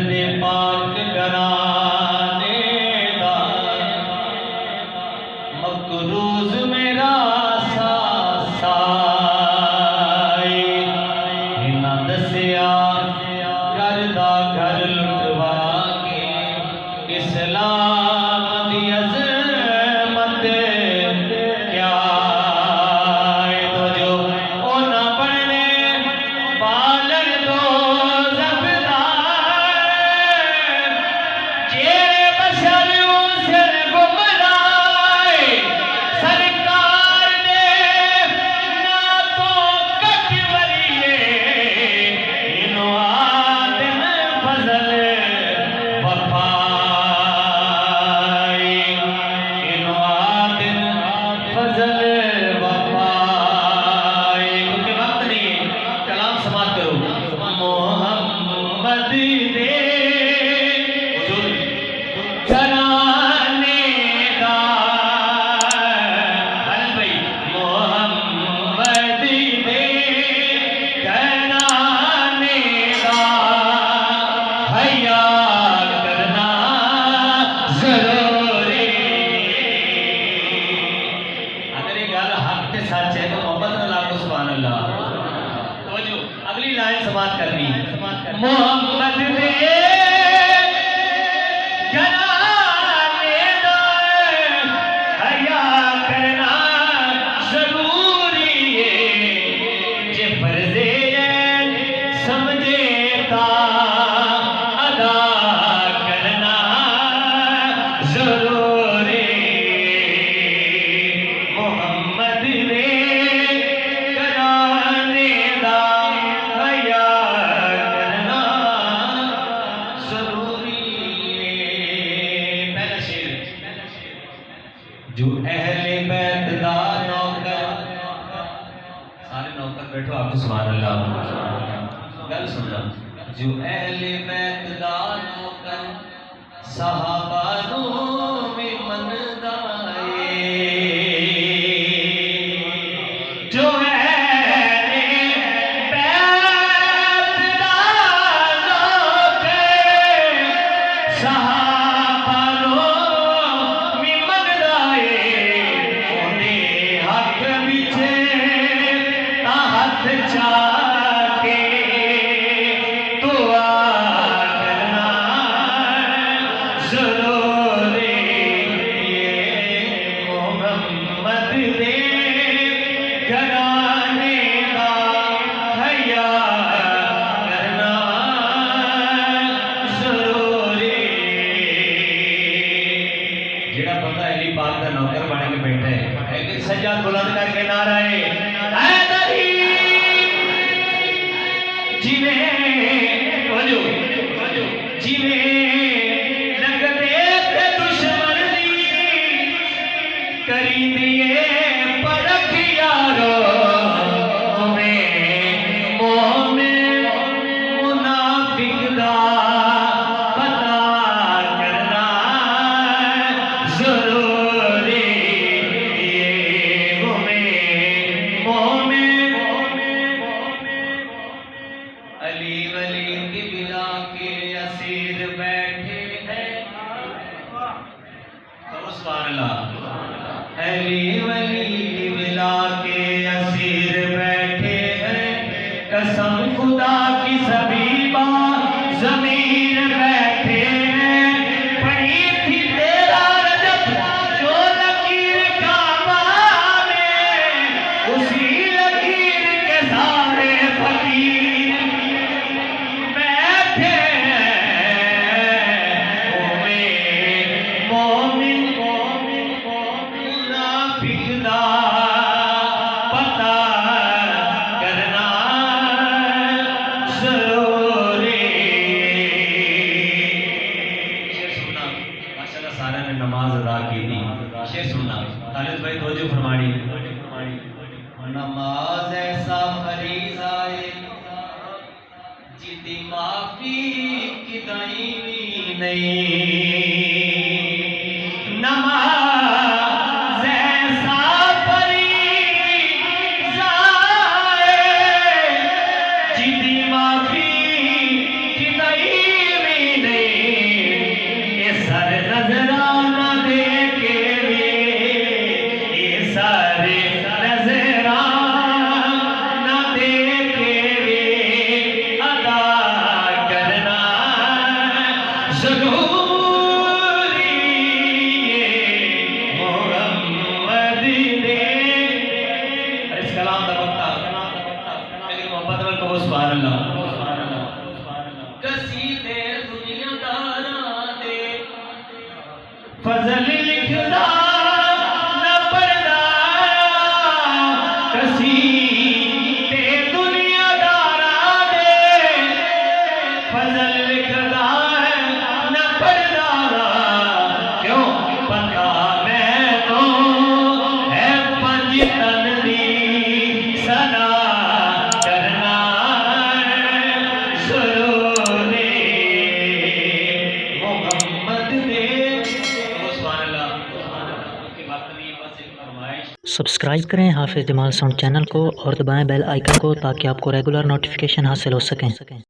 दे पाक घराने दा मकरूज मेरा साए इन्हां दसिया घर दा घर लुटवा के इस्लाम दी अज़मत क्या है। तो जो ओ ना बनने पालन दो अगली लाइन समाप्त करनी मोहम्मद ने घराने दा हया करना जरूरी है जे फर्ज़े समझे ता अदा करना जरूरी मोहम्मद ने जो अहले बैत दा नौकर सारे नौकर बैठो आप सुभान अल्लाह गल सुनना जो अहले बैत दा नौकर सहाबा नु में मनदा जो अहले बैत दा नौकर सहाबा जाके दुआ करना जरूरी मोहम्मद दे घराने दा हया करना जरूरी। जेड़ा बंदा अली पाक दा नौकर बन के बैठा है एक सज्जा बुलंद करके नारा है जिवें लगदे ते दुश्मन दी करी दिए परख यारो मोमिन मुनाफिक दा पता करना जरूरी मोमिन अली वली की बिला के असीर बैठे हैं अली वली की बिला के असीर बैठे हैं कसम खुदा की सभी बात जमीन बैठे हैं पड़ी थी तेरा रजब जो लकीर काबा में उसी लकीर के सारे फकीर बैठे मोमिन मुनाफिक दा पता करना जरूरी। शेर सुनना माशाल्लाह सारे ने नमाज अदा की थी। शेर सुनना खालिद भाई तवज्जो फरमानी नमाज ऐसा फरीज़ा है जिदी माफी की दाईनी नहीं नमाज ऐसा फरीज़ा है जिदी माफी की दाईनी नाल कहो सुभान अल्लाह। कसीदे दुनियादारां दे फजल लिखदा ना पढ़दा, कसीदे दुनियादारां दे फजल लिखदा ना पढ़दा। क्यों पता मैनू है पंज तन दी सना करना शुरू ने मोहम्मद दे। सुभान अल्लाह। के वक्त दी बस एक फरमाइश। सब्सक्राइब करें हाफिज़ जमाल साउंड चैनल को और दबाएं बेल आइकन को ताकि आपको रेगुलर नोटिफिकेशन हासिल हो सकें।